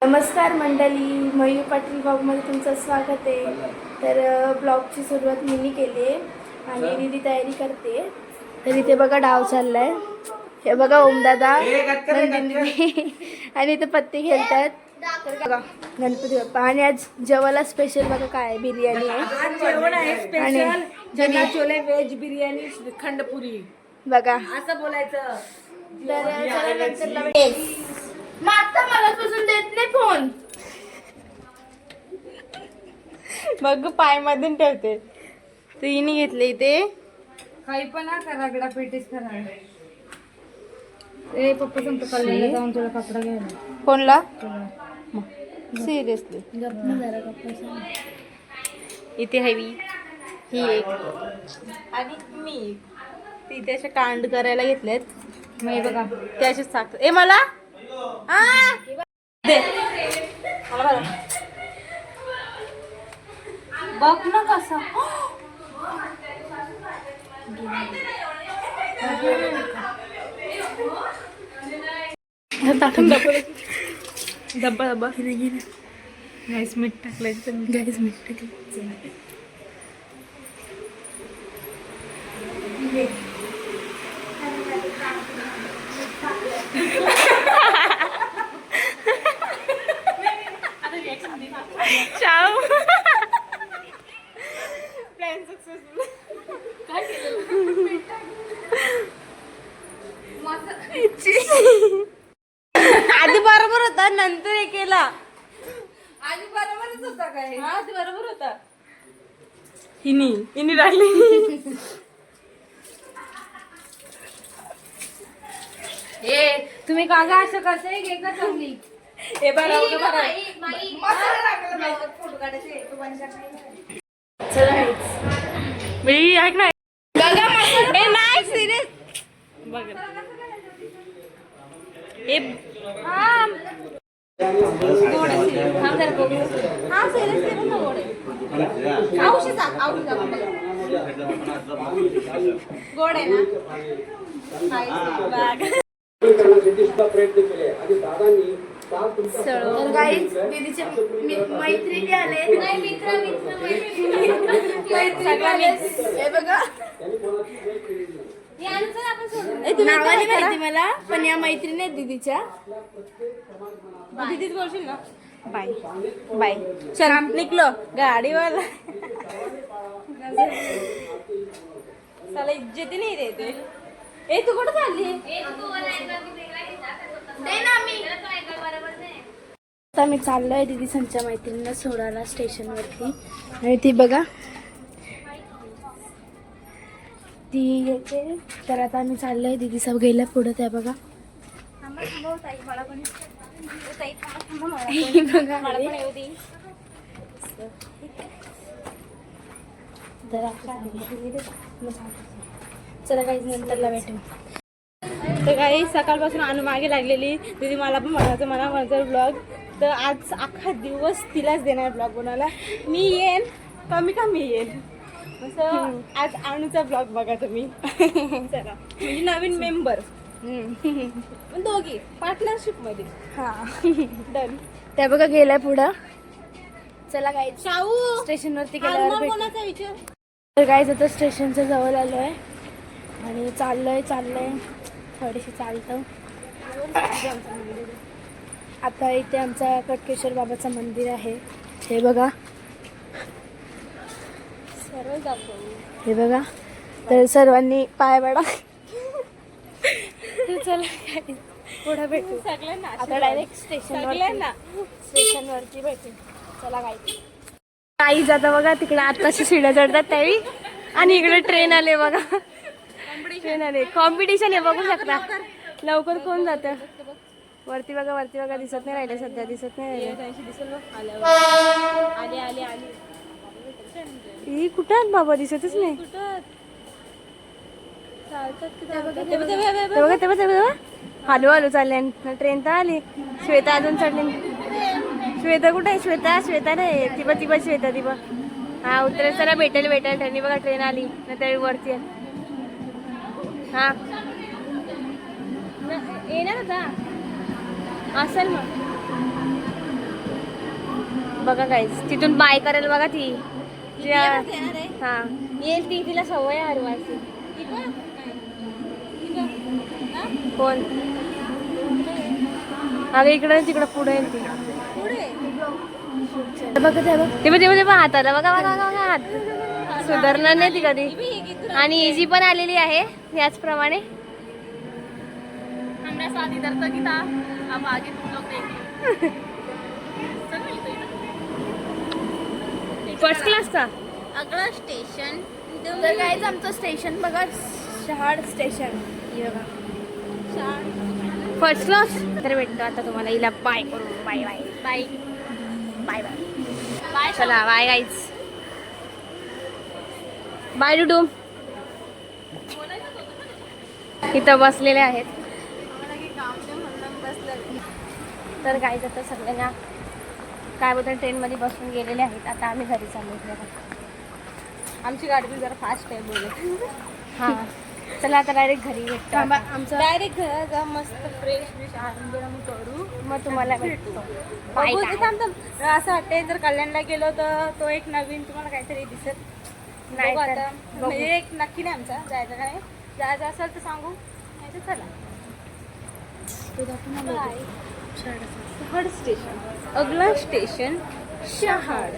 नमस्कार मंडळी, मयूर पाटील ब्लॉगमध्ये तुमचं स्वागत आहे. तर ब्लॉगची सुरुवात मीनी केली आहे आणि दीदी तयारी करते. तर इथे बघा डाव चाललाय. हे बघा ओमदादा आणि इथे पत्ते खेळतात. बघा गणपती बाप्पा. आणि आज जेवायला स्पेशल बघा काय आहे, बिर्याणी आहे. जेवण आहे स्पेशल. चना छोले व्हेज बिर्याणी खंडपुरी बघा असं बोलायचं. तर चला नंतर माता मला पासून देत नाही फोन. मग पाय मधून ठेवते. तर हिने घेतले इथे काही पण रगडा पेटीस करा. ए पप्पा सांगतो कल्याणला जाऊन तुला कपडा घ्यायला. फोनला सिरियसली इथे हवी ही एक आणि मी एक. इथे असे कांड करायला घेतलेत. मी बघा ते असेच टाकतात. ए मला दे. मला बघा. बघ ना कसं टाकून डब्बा डब्बा गॅस मीठ टाकलं. गॅस मीठ टाकलं. चाव प्लॅन सक्सेसफुल. काय केलं आधी बरोबर होता, नंतर हे केला. आधी बरोबरच होता काय? हा आधी बरोबर होता. हिनी राहिली. ए तुम्ही का गा असं करताय? घे का चांगली. हे बघा फोटो काढायचे तू बंद कर. मी ऐक ना. ए नाही सिरियस बघ ए हा गोड आहे. थांब जरा बघू. हा सिरियसली पण गोड आहे. औषध गोड आहे ना. तर गाईज दीदीचे मैत्रिणी आले. हे बघा नावाने माहिती मला, पण या मैत्रिणी आहेत दीदीच्या. दीदीच बोलशील ना. Bye bye. चल निघलो गाडीवाला. चला इज्जती नाही देते. ए तू कुठं चालली? आता मी चाललोय दीदी संच्या मैत्रिणीला सोडायला स्टेशनवरती. आणि ती बघा ती येते. तर आता आम्ही चाललोय दीदी सब गेल्या पुढं. त्या बघा चला काही नंतरला भेटू. तर काही सकाळपासून अनु मागे लागलेली. दीदी मला पण म्हणायचं ब्लॉग. तर आज अख्खा दिवस तिलाच देणार ब्लॉग बनवायला. मी येईन कमी येईन असं. आज अनुचा ब्लॉग बघा तुम्ही. चला म्हणजे नवीन मेंबर दोघी पार्टनरशिप मध्ये. हा डन. त्या बघा गेल्या पुढं. चला काय स्टेशनवरती गेल्यावर विचार. तर काय आता स्टेशनच्या जवळ आलोय आणि चाललोय थोडीशी चालतं. आता इथे आमचा कटकेश्वर बाबाचं मंदिर आहे. हे बघा हे बघा. तर सर्वांनी पाय पडा. चला पुढे भेटू सगळ्यांना. आता डायरेक्ट स्टेशनवरती भेटू. चला काही जाता बघा तिकडे आताशी शिड्या चढतात त्यावेळी. आणि इकडे ट्रेन आले बघा. ट्रेन आले. कॉम्पिटिशन आहे बघू शकता. लवकर कोण जातं. वरती बघा दिसत नाही राहिले. सध्या दिसत नाही राहिले. ही कुठं आहेत बाबा? दिसतच नाही. हॅलो चालले. ट्रेन तर आली. श्वेता अजून चढली. श्वेता कुठे आहे? श्वेता नाही. ती श्वेता हा उतरेल. चला भेटेल त्यांनी बघा. ट्रेन आली नंतर वरती. हा येणार होता असेल मग. बघा गाईज तिथून बाय करेल बघा ती हा येईल ती तिला सवय आहे हरवायची. कोण अगं इकडं तिकडं पुढे येईल ती बघा ते बघ हाताला बघा बघा बघा हात सुधारणार नाही ती कधी. आणि इजी पण आलेली आहे याचप्रमाणे. फर्स्ट क्लास का अगला स्टेशन तर काहीच आमचं स्टेशन बघा शहाड स्टेशन फर्स्ट क्लास. तर भेटतो आता तुम्हाला हिला बाय करू. Bye bye bye bye bye bye चला बाय गाईज बाय डू. इथं बसलेले आहेत. तर गाईज आता सगळ्यांना काय बोलतात ट्रेनमध्ये बसून गेलेले आहेत. आता आम्ही घरी चाललो. आमची गाडी पण जरा फास्ट आहे बोलत. हां चला आता डायरेक्ट घरी भेटतो. आमचं डायरेक्ट घरात जा मस्त फ्रेश आराम करू मग तुम्हाला भेटतो. बघू ते थांब असं वाटतंय जर कल्याणला गेलो तर तो एक नवीन तुम्हाला काहीतरी दिसत नाही. बघू आता. म्हणजे एक नक्की नाही आमचा जायचं काय जायचं असेल तर सांगू नाही तर चला. शहाड स्टेशन अगला स्टेशन शहाड.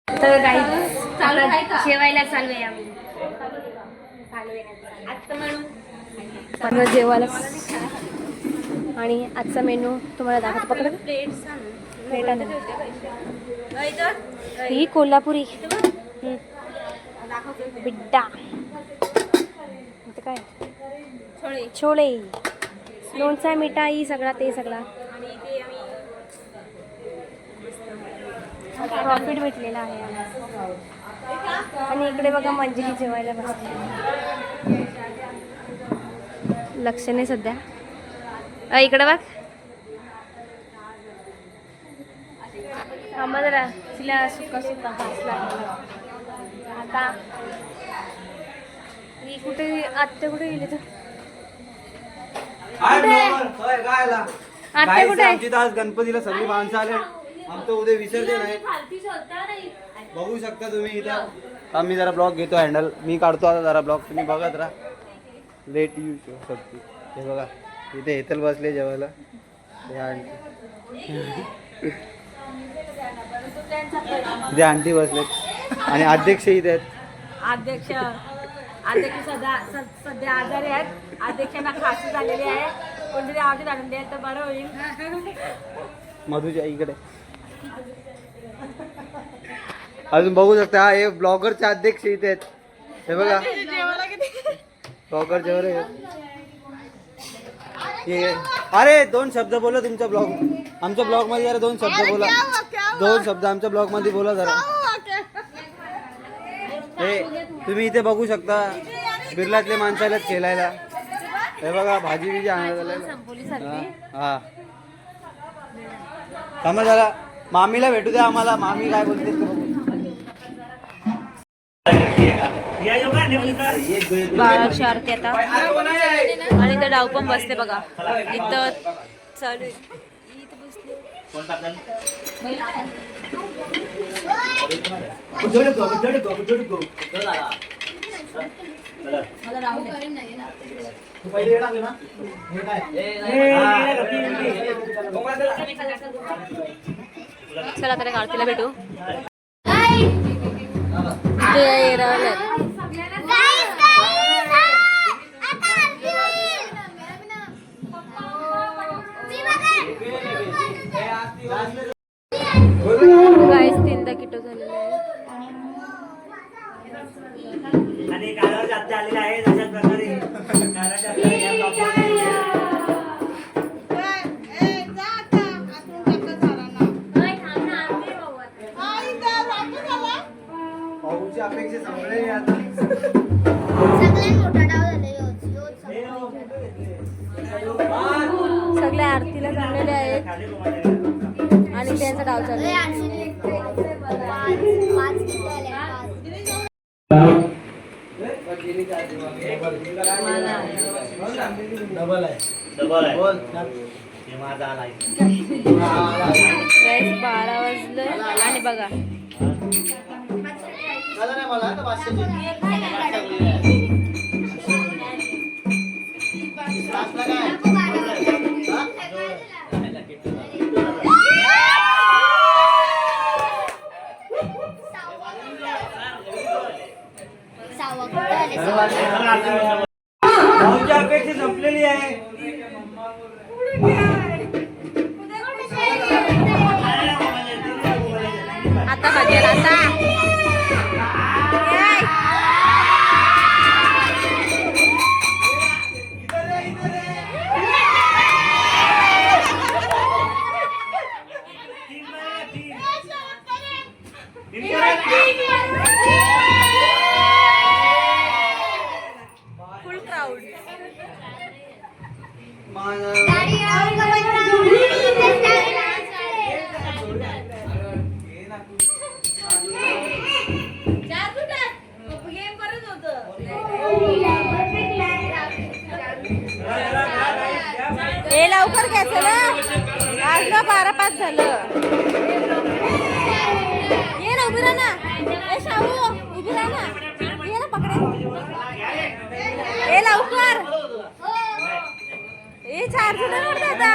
तर गाईज जेवायला चालू आहे आम्ही. जेवायला आणि आजचा मेनू तुम्हाला दाखवतो. पकडा प्लेट ही कोल्हापुरी बिड्डा काय छोळे लोणचा मिठाई सगळा ते सगळा प्रॉफिट भेटलेला आहे आम्हाला. आणि इकडे बघा मंजिरी जेवायला बसली. लक्ष नाही सध्या. इकडे बघ आम्हाला जरा तिला सुका सुका घास लागला. आता ही कुठे आत्या कुठे गेली तर आत्या कुठे आमची तर आज गणपतीला सगळी माणसं आले. आमचं उद्या विसर्जन आहे. बघू शकता तुम्ही इथं. आम्ही जरा ब्लॉग घेतो हँडल. मी काढतो आता जरा ब्लॉग. तुम्ही बघत राहा. लेट यू शकते. हे बघा इथे हेतल बसले जेवायला. हे इथे आंटी बसलेत आणि अध्यक्ष इथे आहेत. अध्यक्ष सध्या आजारी आहेत. अध्यक्षांना खासी झालेली आहे. कोणतरी आवाज आणून द्याल तर बरं होईल. मधुच्या इकडे अजून बघू शकता. हा हे ब्लॉगरचे अध्यक्ष इथे आहेत. हे बघा ब्लॉगर जेवढे अरे 2 शब्द बोला तुमचा ब्लॉग. आमच्या ब्लॉग मध्ये जरा 2 शब्द बोला. 2 शब्द आमच्या ब्लॉग मध्ये बोला जरा. हे तुम्ही इथे बघू शकता बिर्लातले माणसं आलेत खेळायला. हे बघा भाजी बिजी आणायला. हा थांबा जरा मामीला भेटू द्या आम्हाला. मामी काय बोलते ते बघू. बाळाची आरती आता आणि ते डाव पण बसते बघा इथं चालू चला तर आरतीला भेटू. गाईस 3दा किटो झालेला आहे. आणि कालावर जास्त आलेला आहे. अशाच प्रकारे अपेक्षा संपलेली आता. सगळे आरतीला जमलेले आहेत आणि त्यांचा डाव चालू आहे. डबल आहे. डबल आहे बोल हे माझा आलाय गाईस 12 वाजले आणि बघा झालं नाही मला तर 500 क्लासला काय हा? भाऊच्या अपेक्षा संपलेली आहे आता बघेल आता फुल क्राऊड हे लवकर घ्यायचं ना वाजलं 12:05 झालं. ये ना उभी राहा ना. ए शाहू उभी राहा ना. ये ना पकडे. ए लवकर. ए 4 जण वाटत आता.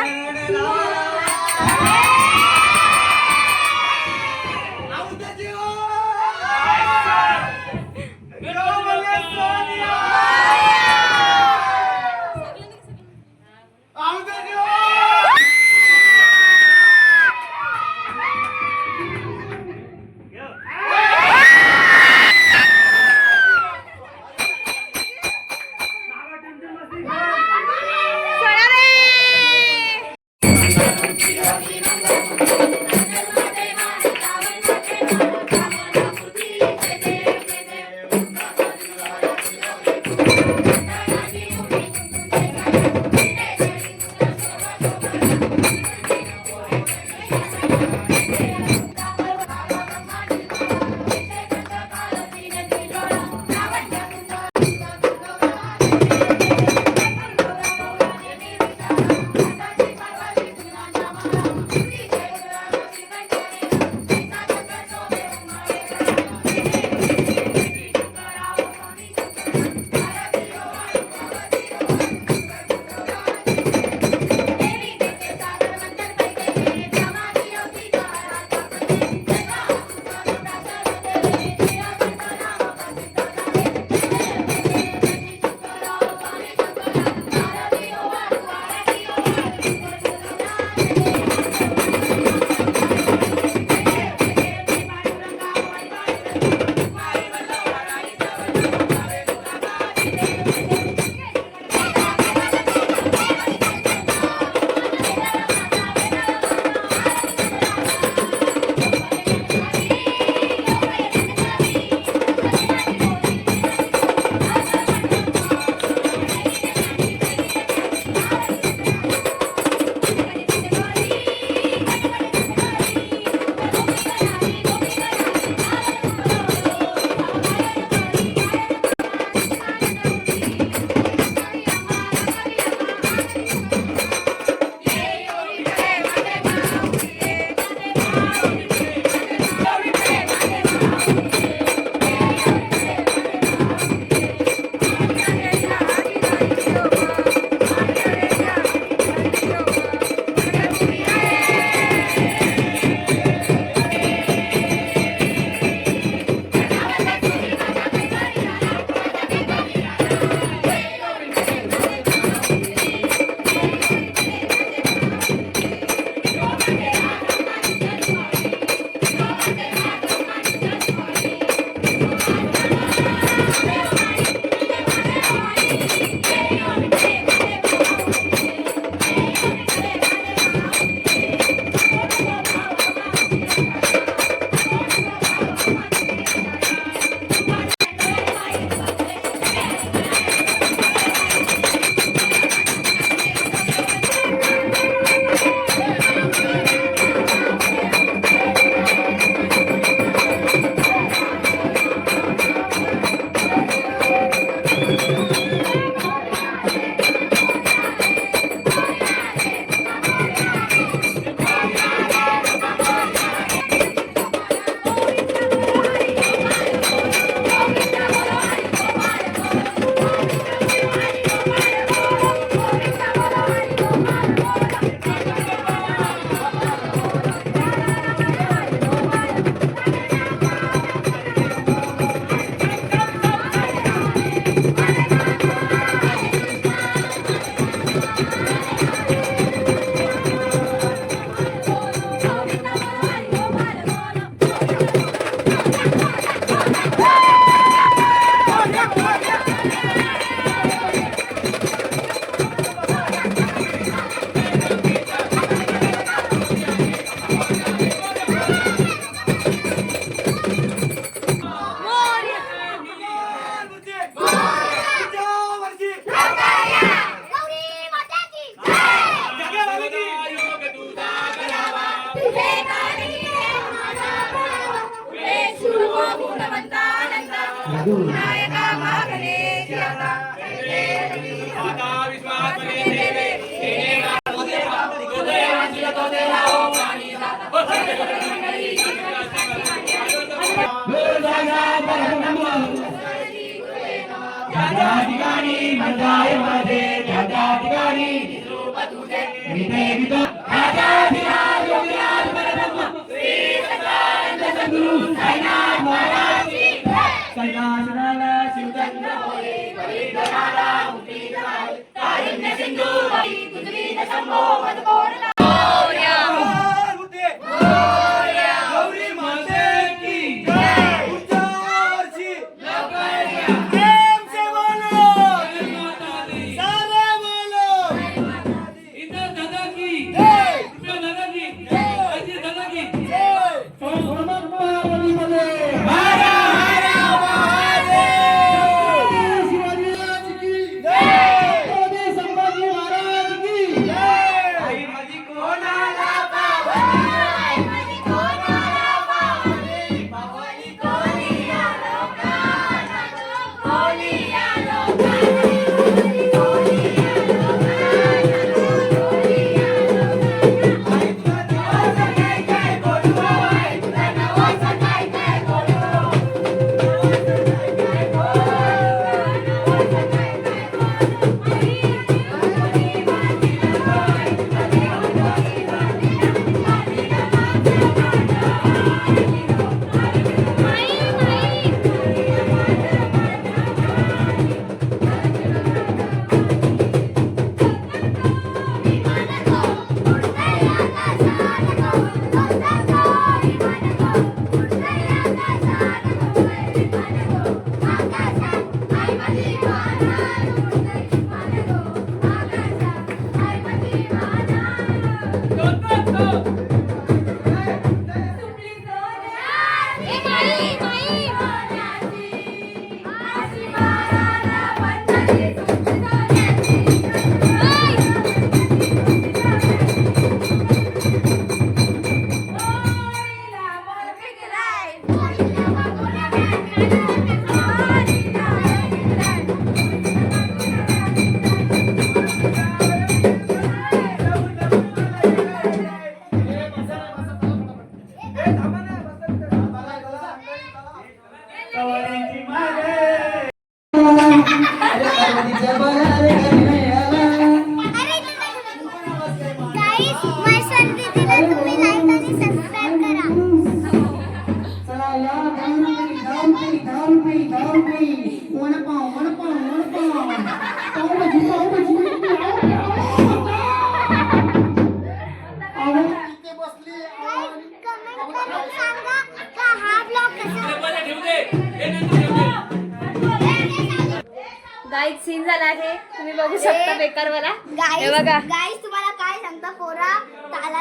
गाईज सीन झाला आहे, तुम्ही बघू शकता बेकार वाला. हे बघा गाईस, तुम्हाला काय सांगता पोरा,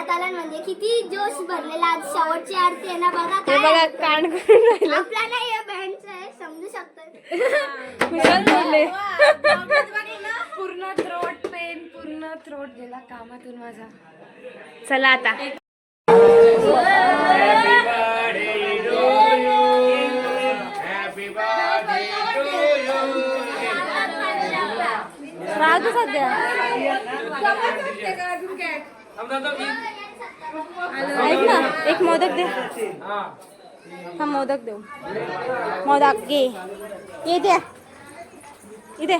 तालांमध्ये किती जोश भरलेला. आज शेवटची आरती आहे ना, बघा हे काय बघा कांड करून राहिलं. आपल्याला हे बँडचं आहे, समजू शकतो. कुशाल बोलले. पूर्ण थ्रोट गेला कामातून माझा. चला आता राहतो सध्या. ऐक ना, एक मोदक दे. हा मोदक देऊ. मोदक घे. ये द्या इथे.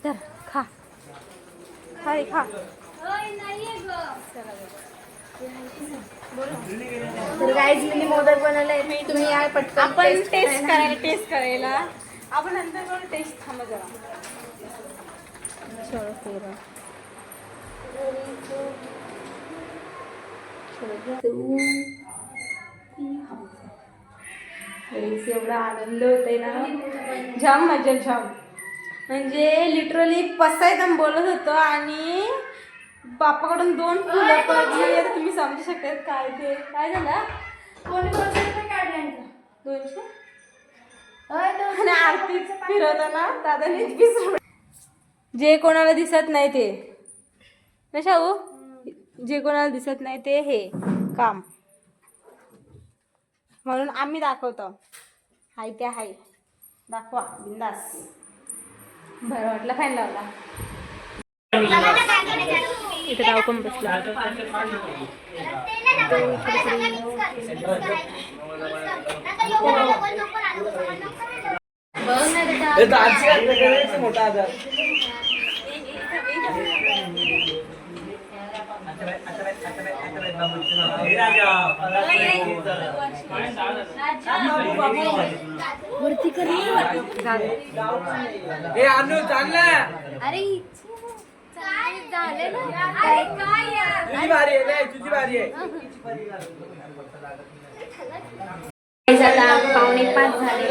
धर, खा खा रे, खा. तर गाईज, मी मोदक बनवलंय, तुम्ही या पटकन. आपण टेस्ट करायला आपण नंतर करून टेस्ट. थांबा जरा. एवढा आनंद होतोय ना, जाम मजा, जाम. म्हणजे लिटरली पसायदम बोलत होतो आणि बापाकडून 2 फुलं पडली. आता तुम्ही समजू शकता काय ते काय झालं. कोणी 200 आणि आरती फिरवताना दादाने 20 रुपये. जे कोणाला दिसत नाही ते ना शाहू, जे कोणाला दिसत नाही ते हे काम, म्हणून आम्ही दाखवतो. हाय ते हाय. दाखवा बिंदास. बरं वाटलं फॅन लावला. इथे गाव पण बसला. मोठा आजार अरे झाले आता 4:45 झाले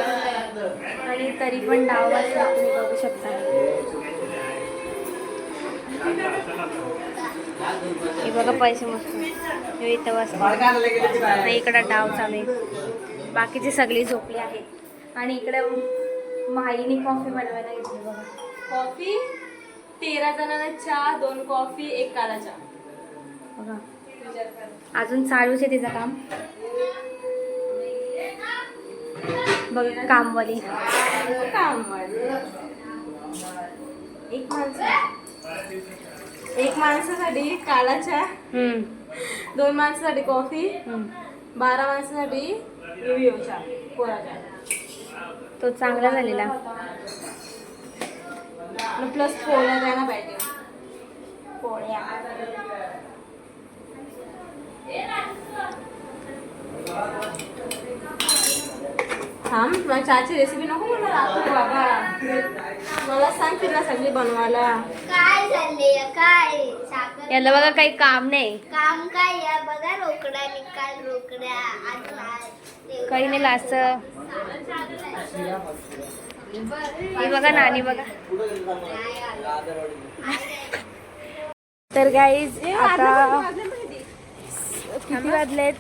आणि तरी पण डाव वाजता तुम्ही बघू शकता. हे बघा पैसे मस्त इथं वाजता. इकडं डाव चालू आहे. बाकीचे सगळी झोपली आहेत आणि इकडे माईने कॉफी बनवायला घेतली बघा. कॉफी 13 जणांना चहा, 2 कॉफी, 1 काला चहा. बघा अजून चालूच आहे तिचं काम. बघा कामवाली. एक माणसासाठी काला चहा, 2 माणसासाठी कॉफी, 12 माणसासाठी चहा, कोरा चहा. तो चांगला झालेला. प्लस पोळ्या द्यायला पाहिजे. पोळ्या थांब, मला चहाची रेसिपी नको मला दाखव बाबा. मला सांग तिला सगळी बनवायला. काय झाले काय साखर याला बघा काही काम नाही. काम काय या बघा रोकड्या निकाल रोकड्या आज काही नाही असं. हे बघा नानी बघा. तर गाईज आता किती वाजलेत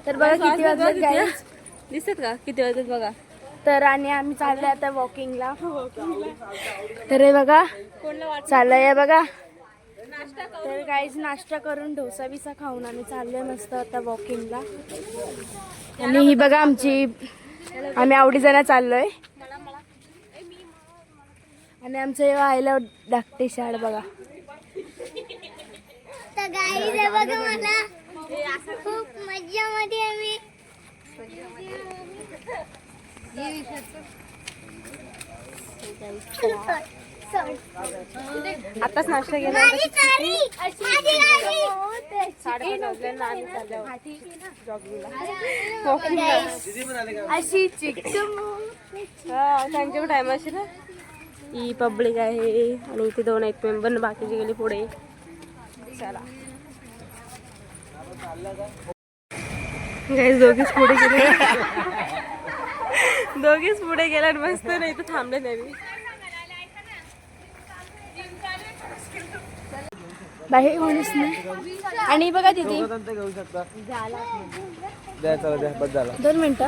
तर बघा किती वाजलेत गाईज दिसत का किती वाजत बघा. तर आणि आम्ही चाललोय आता वॉकिंगला. तर हे बघा चाललंय बघा. तर गाईज नाश्ता करून डोसा बिसा खाऊन आम्ही चाललोय मस्त आता वॉकिंगला. आणि ही बघा आमची आम्ही आवडी जण चाललोय. आणि आमचं व्हायला धाकटे शाळ बघा. तर गाईज बघा मला खूप मजा मध्ये आम्ही आताच नाश्ता केला. माझी गाडी माझी गाडी 5:30 वाजले आणि चाललो अशी चिकटू. त्यांच्या टाइम अशी ना. ही पब्लिक आहे आणि इथे 2 एक मेंबर बाकीचे गेले पुढे. चला गाईस दोघीच पुढे गेले. दोघीच पुढे गेल्या मस्त नाही तर थांबले नाही. बाहेर कोणीच नाही. आणि बघा तिथे घेऊ शकता. द्या चला द्या बस झाला. 2 मिनिटं.